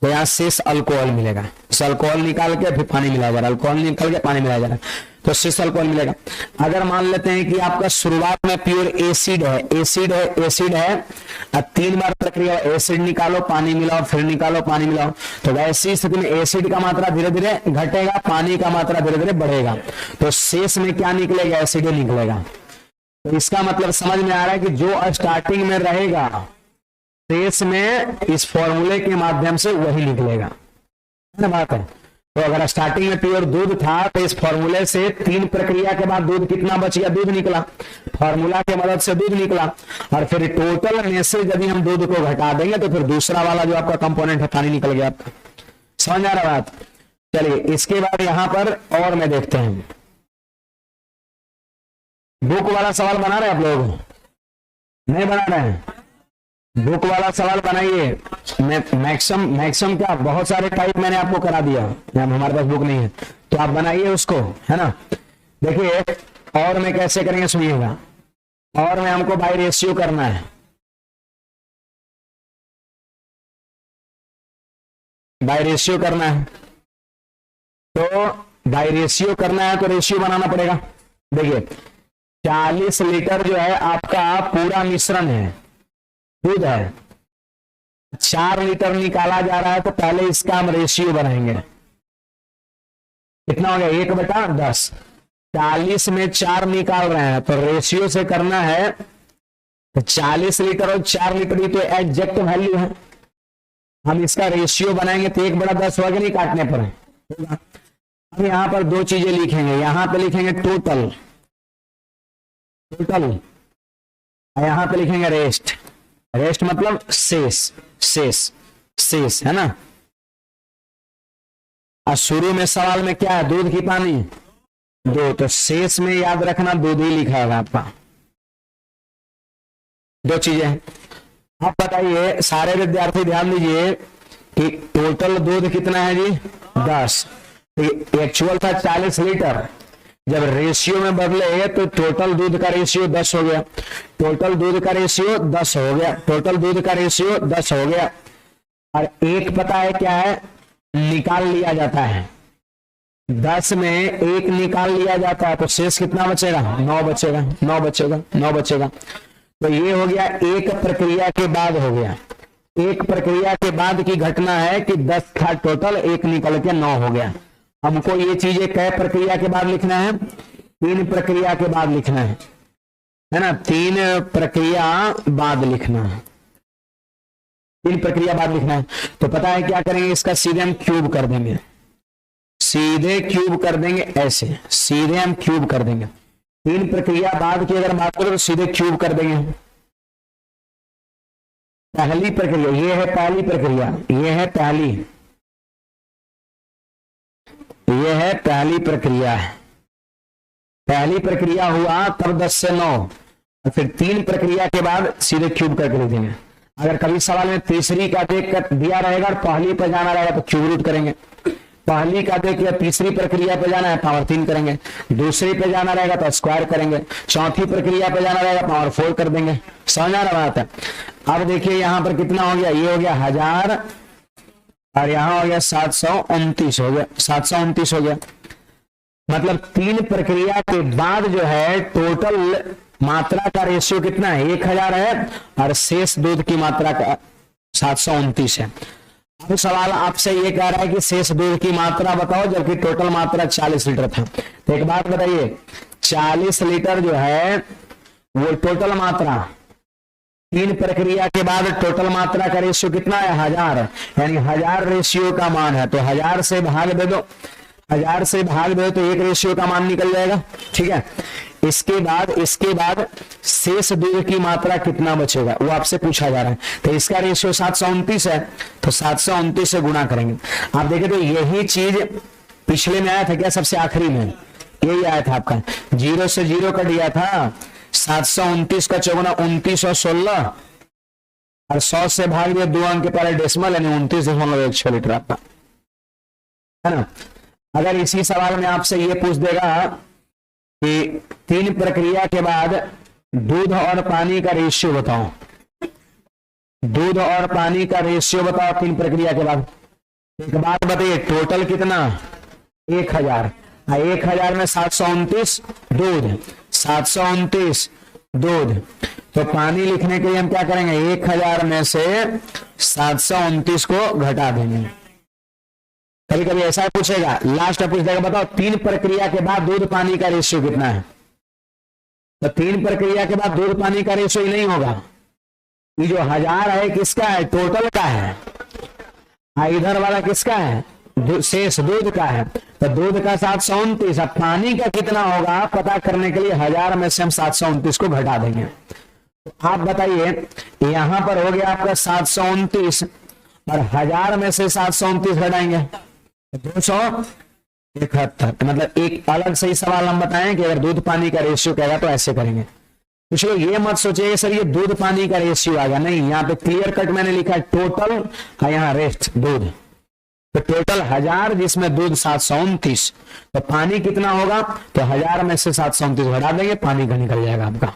तो यहाँ शेष अल्कोहल मिलेगा, इस अल्कोहल निकाल के फिर पानी मिलाया जा रहा है, अल्कोहल निकाल के पानी मिलाया जा रहा है, तो शेष अल्कोहल मिलेगा। अगर मान लेते हैं कि आपका शुरुआत में प्योर एसिड है, और 3 बार प्रक्रिया एसिड निकालो पानी मिलाओ, फिर निकालो पानी मिलाओ, तो वैसी स्थिति में एसिड का मात्रा धीरे धीरे घटेगा, पानी का मात्रा धीरे धीरे बढ़ेगा, तो शेष में क्या निकलेगा, एसिड निकलेगा। तो इसका मतलब समझ में आ रहा है कि जो स्टार्टिंग में रहेगा शेष में इस फॉर्मूले के माध्यम से वही निकलेगा, है ना बात है। तो अगर स्टार्टिंग में प्योर दूध था तो इस फॉर्मूले से 3 प्रक्रिया के बाद दूध कितना बच गया, दूध निकला, फॉर्मूला की मदद से दूध निकला, और फिर टोटल में से यदि हम दूध को घटा देंगे तो फिर दूसरा वाला जो आपका कंपोनेंट है पानी निकल गया आपका। समझ आ रहा बात। चलिए इसके बाद यहां पर और में देखते हैं, बुक वाला सवाल बना रहे हैं आप लोग, नहीं बना रहे हैं, बुक वाला सवाल बनाइए। मैक्सिमम क्या बहुत सारे टाइप मैंने आपको करा दिया, हमारे पास बुक नहीं है तो आप बनाइए उसको, है ना। देखिए और में कैसे करेंगे सुनिएगा, और में हमको बाई रेशियो करना है, बाय रेशियो करना है, तो बाय रेशियो करना है तो रेशियो बनाना पड़ेगा। देखिए 40 लीटर जो है आपका पूरा मिश्रण है, दूध है, 4 लीटर निकाला जा रहा है, तो पहले इसका हम रेशियो बनाएंगे। कितना हो गया? 1/10। 40 में 4 निकाल रहे हैं तो रेशियो से करना है, तो 40 लीटर और 4 लीटर ही तो एग्जैक्ट वैल्यू है। हम इसका रेशियो बनाएंगे तो 1/10 होगा, नहीं काटने पर होगा। हम यहां पर दो चीजें लिखेंगे, यहां पे लिखेंगे टोटल, टोटल, यहां पे लिखेंगे रेस्ट। रेस्ट मतलब शेष, शेष, शेष है ना। और शुरू में सवाल में क्या है? दूध की पानी, दो, तो शेष में याद रखना दूध ही लिखा होगा आपका। दो चीजें। अब बताइए सारे विद्यार्थी ध्यान दीजिए कि टोटल दूध कितना है जी? 10। एक्चुअल था 40 लीटर, जब रेशियो में बदले तो टोटल दूध का रेशियो 10 हो गया। टोटल दूध का रेशियो 10 हो गया, टोटल दूध का रेशियो 10 हो गया। और एक पता है क्या है? निकाल लिया जाता है, 10 में 1 निकाल लिया जाता है, तो शेष कितना बचेगा? 9 बचेगा, 9 बचेगा, 9 बचेगा। तो ये हो गया एक प्रक्रिया के बाद हो गया। एक प्रक्रिया के बाद की घटना है कि 10 था टोटल, 1 निकल के 9 हो गया। हमको ये चीजें कै प्रक्रिया के बाद लिखना है? 3 प्रक्रिया के बाद लिखना है ना। 3 प्रक्रिया बाद लिखना है, 3 प्रक्रिया बाद लिखना है। तो पता है क्या करेंगे? इसका सीधे हम क्यूब कर देंगे, सीधे क्यूब कर देंगे, ऐसे सीधे हम क्यूब कर देंगे। 3 प्रक्रिया बाद की अगर बात करें तो सीधे क्यूब कर देंगे। पहली प्रक्रिया ये है, पहली प्रक्रिया ये है, पहली, ये है पहली प्रक्रिया है। पहली प्रक्रिया हुआ तब 10 से 9, और फिर 3 प्रक्रिया के बाद सीधे क्यूब करके लिख देंगे। अगर कभी सवाल में तीसरी का देख कर दिया रहेगा और पहली पर जाना रहेगा तो क्यूब रूट करेंगे। पहली का देख के तीसरी प्रक्रिया पे जाना है, पावर 3 करेंगे। दूसरी पे जाना रहेगा तो स्क्वायर करेंगे। चौथी प्रक्रिया पे जाना रहेगा, पावर 4 कर देंगे। समझ आ रहा बात है? अब देखिए यहां पर कितना हो गया? ये हो गया 1000 और यहां हो गया 729 हो गया, 729 हो गया। मतलब 3 प्रक्रिया के बाद जो है टोटल मात्रा का रेशियो कितना है? 1000 है, और शेष दूध की मात्रा का 729 है। अब सवाल आपसे ये कह रहा है कि शेष दूध की मात्रा बताओ, जबकि टोटल मात्रा 40 लीटर था। तो एक बात बताइए, 40 लीटर जो है वो टोटल मात्रा, 3 प्रक्रिया के बाद टोटल मात्रा का रेशियो कितना है? 1000, यानी 1000 रेशियो का मान है। तो 1000 से भाग दे दो, 1000 से भाग दो तो एक रेशियो का मान निकल जाएगा। ठीक है, इसके बाद शेष दूध की मात्रा कितना बचेगा वो आपसे पूछा जा रहा है। तो इसका रेशियो 729 है, तो 729 से गुणा करेंगे। आप देखें तो यही चीज पिछले में आया था क्या? सबसे आखिरी में यही आया था आपका, 0 से 0 कट गया था। 729 का चौगुना 2916, और 100 से भाग दिया 2 अंक के पहले डेसिमल, यानी 29.16 लीटर आपका, है ना। अगर इसी सवाल में आपसे ये पूछ देगा कि 3 प्रक्रिया के बाद दूध और पानी का रेशियो बताओ, दूध और पानी का रेशियो बताओ 3 प्रक्रिया के बाद। एक बात बताइए, टोटल कितना? 1000, 1000 में 729 दूध, 729 दूध। तो पानी लिखने के लिए हम क्या करेंगे? 1000 में से 729 को घटा देंगे। कभी कभी ऐसा पूछेगा, लास्ट में पूछ देगा बताओ 3 प्रक्रिया के बाद दूध पानी का रेशियो कितना है? तो 3 प्रक्रिया के बाद दूध पानी का रेशियो ही नहीं होगा। ये जो 1000 है किसका है? टोटल का है। इधर वाला किसका है? शेष दूध का है। तो दूध का 729, अब पानी का कितना होगा पता करने के लिए 1000 में से हम 729 को घटा देंगे। तो आप बताइए, यहां पर हो गया आपका 729, और 1000 में से 729 घटाएंगे 271। मतलब एक अलग सही सवाल हम बताएं कि अगर दूध पानी का रेशियो कहेगा तो ऐसे करेंगे। कुछ लोग ये मत सोचिए सर ये दूध पानी का रेशियो आ गया, नहीं, यहाँ पे क्लियर कट मैंने लिखा है टोटल, और यहाँ रेस्ट दूध। तो टोटल 1000 जिसमें दूध 729, तो पानी कितना होगा? तो 1000 में से 729 घटा देंगे, पानी का निकल जाएगा आपका।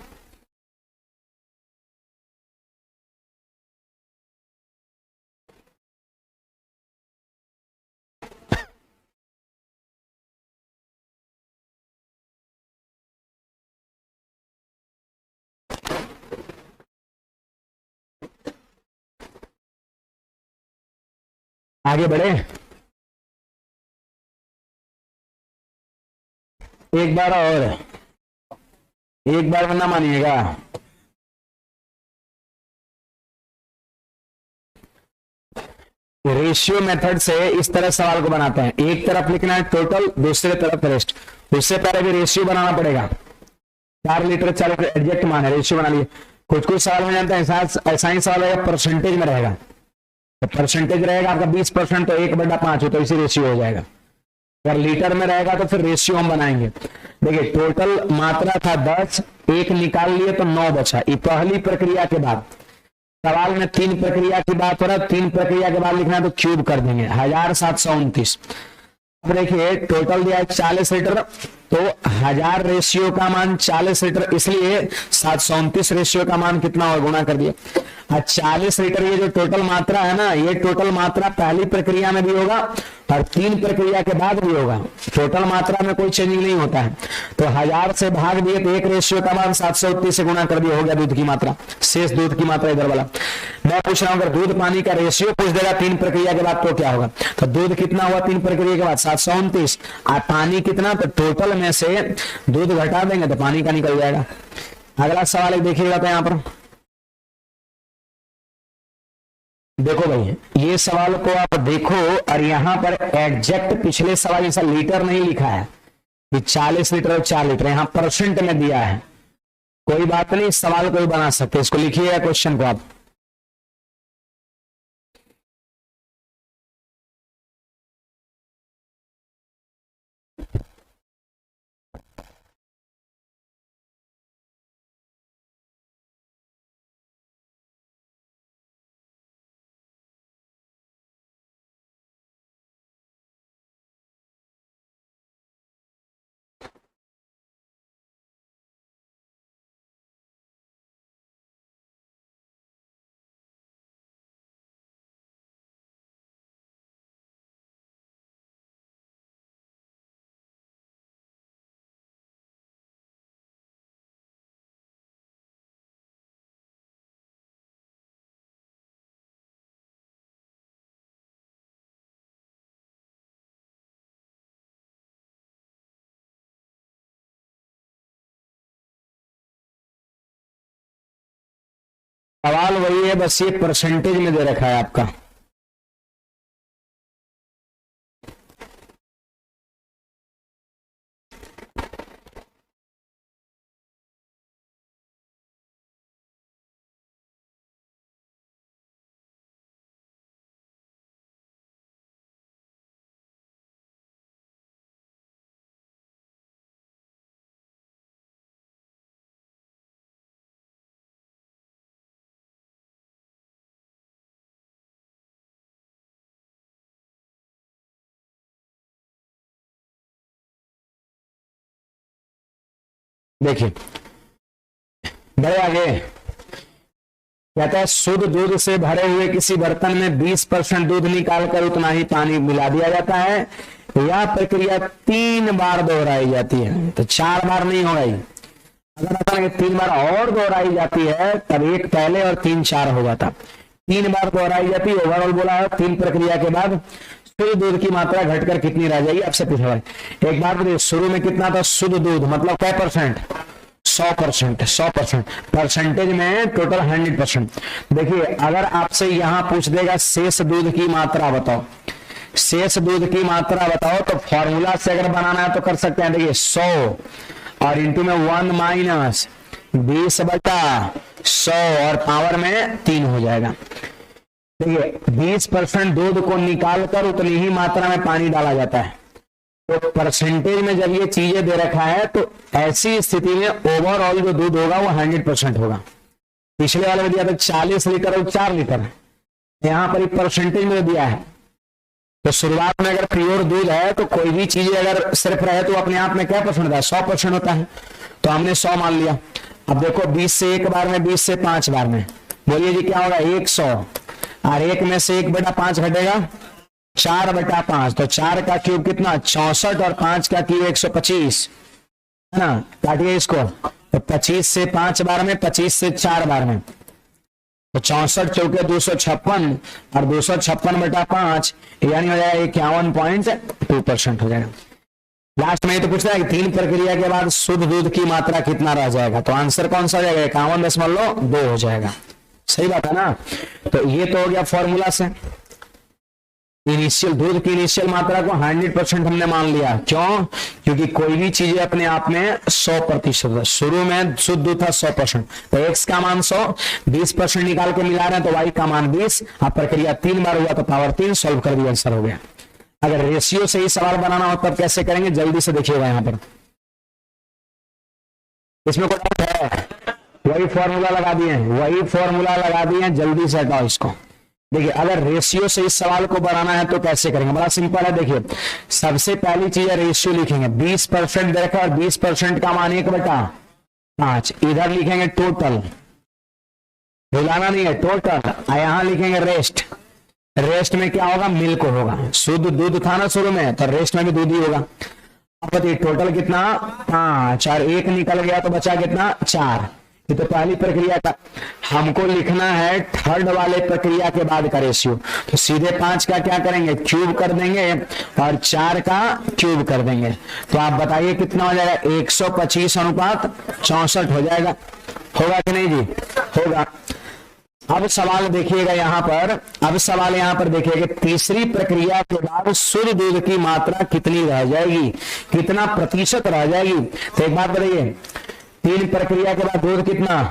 आगे बढ़े, एक बार और, एक बार वरना मानिएगा। रेशियो मेथड से इस तरह सवाल को बनाते हैं, एक तरफ लिखना है टोटल, दूसरे तरफ रेस्ट। उससे पहले भी रेशियो बनाना पड़ेगा। 4 लीटर 4 लीटर एग्जैक्ट मान है, रेशियो बना लिए। कुछ कुछ सवाल में जानते हैं ऐसा ही सवाल रहेगा, परसेंटेज में रहेगा। तो परसेंटेज रहेगा आपका 20%, तो 1/5 हो, तो इसी रेशियो हो जाएगा। अगर लीटर में रहेगा तो फिर रेशियो हम बनाएंगे। देखिए टोटल मात्रा था 10, 1 निकाल लिए तो 9 बचा। ये पहली प्रक्रिया के बाद। सवाल में 3 प्रक्रिया की बात हो रहा है, 3 प्रक्रिया के बाद लिखना है तो क्यूब कर देंगे, 1729। अब देखिए टोटल दिया है 40 लीटर, तो 1000 रेशियो का मान 40 लीटर, इसलिए 729 रेशियो का मान कितना और गुणा कर दिया। 40 लीटर ये जो टोटल मात्रा है ना, ये टोटल मात्रा पहली प्रक्रिया में भी होगा और 3 प्रक्रिया के बाद भी होगा। टोटल मात्रा में कोई चेंजिंग नहीं होता है। तो 1000 से भाग दिए तो 1 रेशियो का मान 729 से गुणा कर दिया, हो गया दूध की मात्रा, शेष दूध की मात्रा इधर वाला। मैं पूछ रहा हूं अगर दूध पानी का रेशियो पूछ देगा 3 प्रक्रिया के बाद तो क्या होगा। तो दूध कितना हुआ 3 प्रक्रिया के बाद 729, और पानी कितना, तो टोटल में से दूध घटा देंगे तो पानी का निकल जाएगा। अगला सवाल एक देखिएगा, तो यहां पर देखो भाई, ये सवाल को आप देखो और यहां पर एग्जैक्ट पिछले सवाल जैसा लीटर नहीं लिखा है कि 40 लीटर और 4 लीटर, यहां परसेंट में दिया है। कोई बात नहीं, इस सवाल को भी बना सकते, इसको लिखिएगा क्वेश्चन को आप। सवाल वही है, बस ये परसेंटेज में दे रखा है आपका। देखिए बड़े आगे कहता है, शुद्ध दूध से भरे हुए किसी बर्तन में 20% दूध निकालकर उतना ही पानी मिला दिया जाता है। यह प्रक्रिया 3 बार दोहराई जाती है। तो 4 बार नहीं हो रही, अगर अपन 3 बार और दोहराई जाती है तब 1 पहले और 3 4 होगा। तब 3 बार दोहराई जाती है। ओवरऑल बोला है 3 प्रक्रिया के बाद शुद्ध दूध की मात्रा घटकर कितनी रह जाएगी, आपसे पूछा है। एक बात बताइए, शुरू में कितना था शुद्ध दूध, मतलब क्या परसेंट, 100%। 100% परसेंटेज में टोटल 100%। देखिए अगर आपसे यहां पूछ देगा शेष दूध की मात्रा बताओ, शेष दूध की मात्रा बताओ, तो फॉर्मूला से अगर बनाना है तो कर सकते हैं। देखिए 100 और इंटू में 1 माइनस 20/100 और पावर में 3 हो जाएगा। देखिए 20% दूध को निकालकर उतनी ही मात्रा में पानी डाला जाता है। तो परसेंटेज में जब ये चीजें दे रखा है तो ऐसी स्थिति में ओवरऑल जो दूध होगा वो 100% होगा। पिछले वाले में दिया था 40 लीटर और 4 लीटर, यहां पर परसेंटेज में दिया है। तो शुरुआत में अगर प्योर दूध है तो कोई भी चीज अगर सिर्फ रहे तो अपने आप में क्या परसेंट होता है, 100% होता है। तो हमने 100 मान लिया। अब देखो 20 से 1 बार में, 20 से 5 बार में, बोलिए जी क्या होगा, 100 और 1 में से 1/5 घटेगा, 4/5। तो 4 का क्यूब कितना 64 और 5 का क्यूब 125 है ना। काटिए इसको, तो 25 से 5 बार में, 25 से 4 बार में, तो 64 चौके 256 और 256/5 यानी हो जाएगा 51.2% हो जाएगा। लास्ट में तो पूछ रहा है कि 3 प्रक्रिया के बाद शुद्ध दूध की मात्रा कितना रह जाएगा, तो आंसर कौन सा हो जाएगा? 51.2 हो जाएगा। सही बात है ना। तो ये तो हो गया फॉर्मूला से। इनिशियल दूध की इनिशियल मात्रा को 100% हमने मान लिया। क्यों? क्योंकि कोई भी चीज अपने आप में 100% है। शुरू में शुद्ध दूध था 100%, तो x का मान 100, 20% निकाल के मिला रहे हैं तो y का मान 20। अब प्रक्रिया 3 बार हुआ तो पावर 3, सॉल्व कर दिया, आंसर हो गया। अगर रेशियो से ही सवाल बनाना हो तब कैसे करेंगे, जल्दी से देखिएगा यहाँ पर। इसमें कोई डाउट है? वही फॉर्मूला लगा दिए, जल्दी से हटाओ इसको। देखिए अगर रेशियो से इस सवाल को बनाना है तो कैसे करेंगे, बड़ा सिंपल है। देखिए सबसे पहली चीज है रेशियो लिखेंगे, 20% देखा और 20% का मान 1/5। इधर लिखेंगे टोटल, हिलाना नहीं है, टोटल। यहां लिखेंगे रेस्ट। रेस्ट में क्या होगा? मिल्क होगा। शुद्ध दूध था ना शुरू में, तो रेस्ट में भी दूध ही होगा। अब बताइए टोटल कितना? 5 और 1 निकल गया तो बचा कितना? 4। ये तो पहली प्रक्रिया का। हमको लिखना है थर्ड वाले प्रक्रिया के बाद का रेशियो, तो सीधे 5 का क्या करेंगे? क्यूब कर देंगे और 4 का क्यूब कर देंगे। तो आप बताइए कितना हो जाएगा? 125/64 हो जाएगा। होगा कि नहीं जी? होगा। अब सवाल देखिएगा यहाँ पर, देखिएगा तीसरी प्रक्रिया के बाद शुद्ध दूध की मात्रा कितनी रह जाएगी, कितना प्रतिशत रह जाएगी। तो एक बात बताइए, 3 प्रक्रिया के बाद दूध कितना?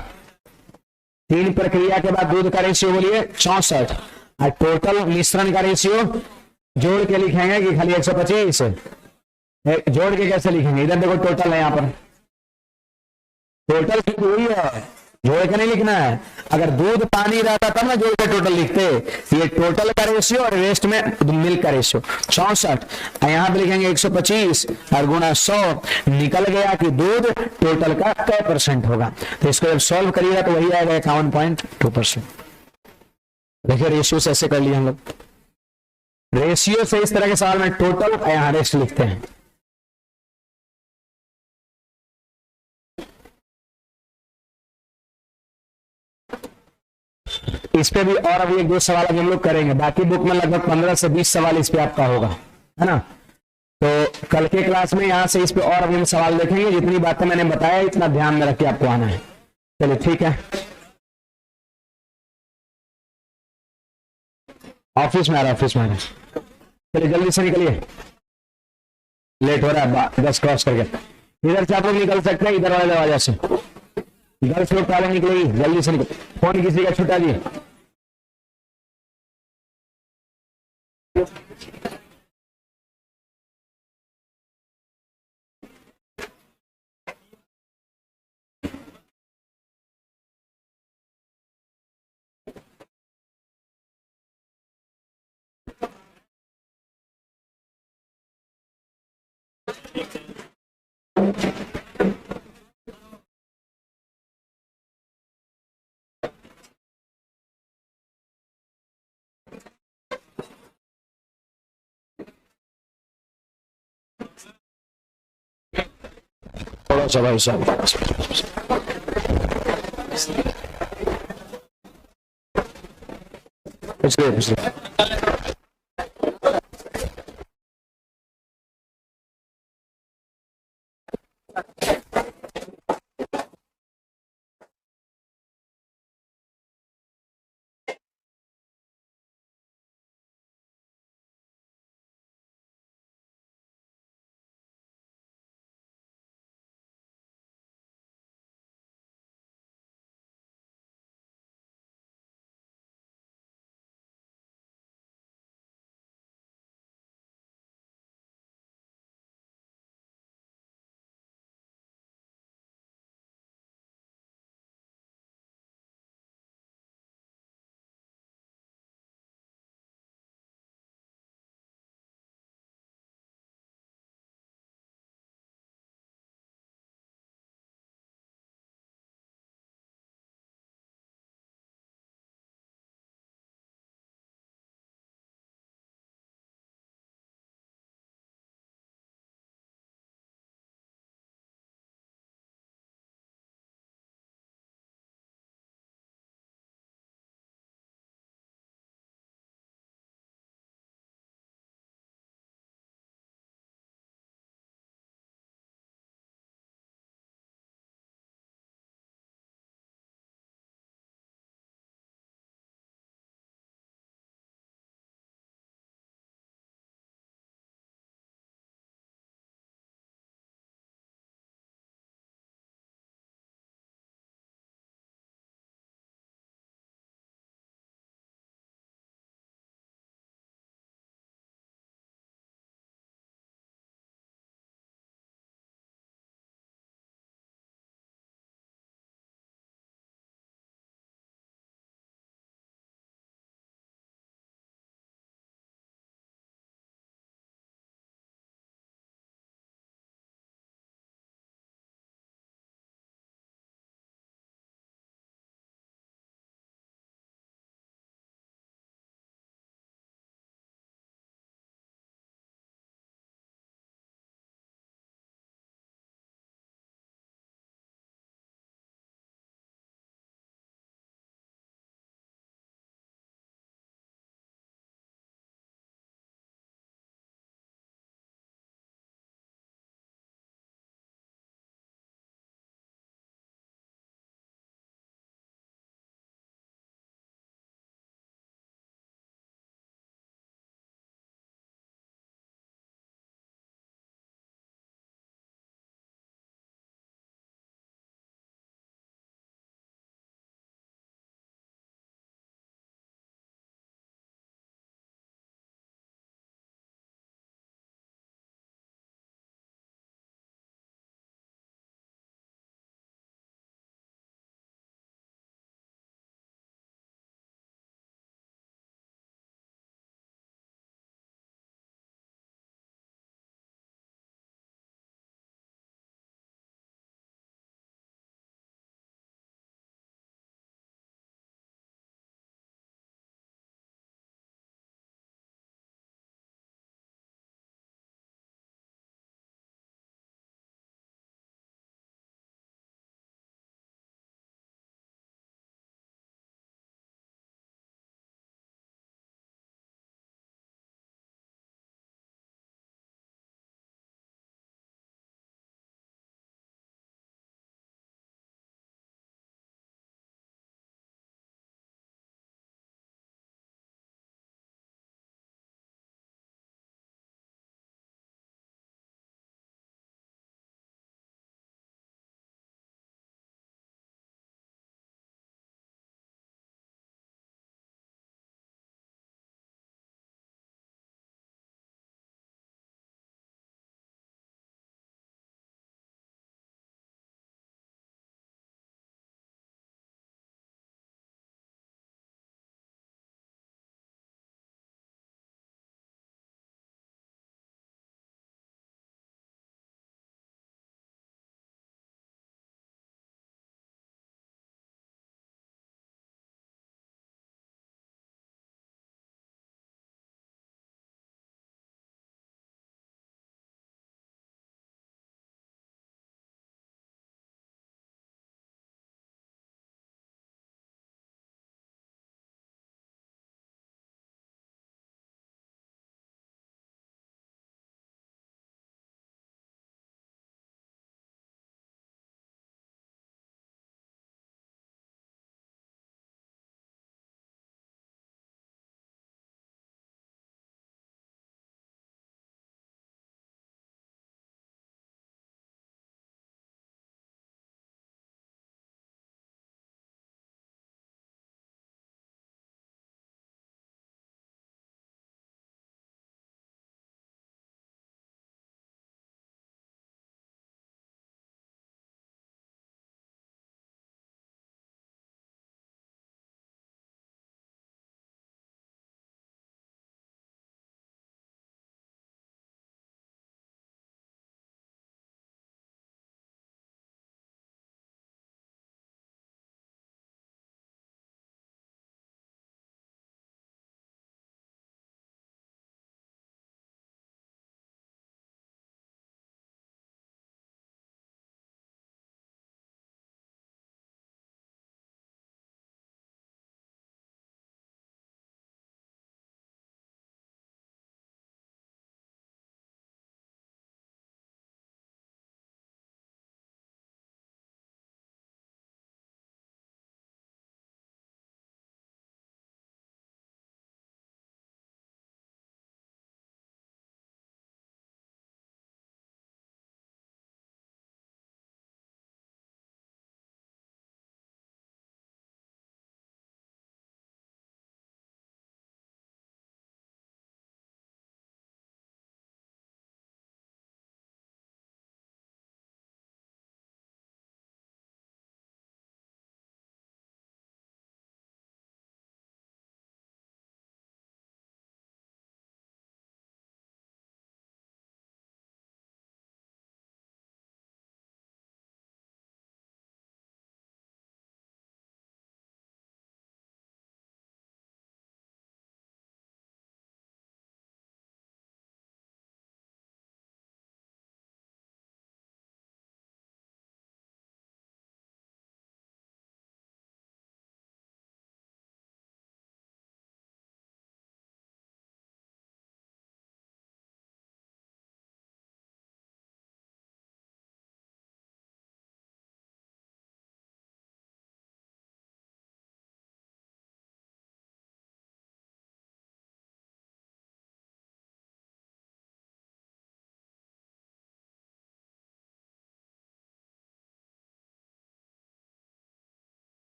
3 प्रक्रिया के बाद दूध का रेशियो बोलिए 64, और टोटल मिश्रण का रेशियो जोड़ के लिखेंगे कि खाली 125? जोड़ के कैसे लिखेंगे? इधर देखो टोटल है, यहाँ पर टोटल की हुई है, जोड़ के नहीं लिखना है। अगर दूध पानी रहता तब ना जोड़ के टोटल लिखते। ये टोटल का रेशियो और रेस्ट में मिल्क का रेशियो 64, यहां पे लिखेंगे 125 और गुणा 100, निकल गया कि दूध टोटल का कै % होगा। तो इसको जब सॉल्व करिएगा तो वही आएगा 51.2%। देखिए रेशियो से ऐसे कर लिया हम लोग। रेशियो से इस तरह के सवाल में टोटल यहां रेस्ट लिखते हैं। इस पे भी और अभी 1-2 सवाल अभी हम लोग करेंगे। बाकी बुक में लगभग 15 से 20 सवाल इस पे आपका होगा, है ना। तो कल के क्लास में यहाँ से इस पे और अभी हम सवाल देखेंगे। जितनी बातें मैंने बताया इतना ध्यान में रख के आपको आना है। चलिए ठीक है, ऑफिस में आ रहा चलिए जल्दी से निकलिए, लेट हो रहा है 10 क्रॉस करके। इधर से आप लोग निकल सकते हैं, इधर वाले दरवाजा से। गर्ल्स लोग पहले निकलेगी, जल्दी से निकल। फोन किसी का छुटा दिए? थोड़ा सा भाई साहब पिछले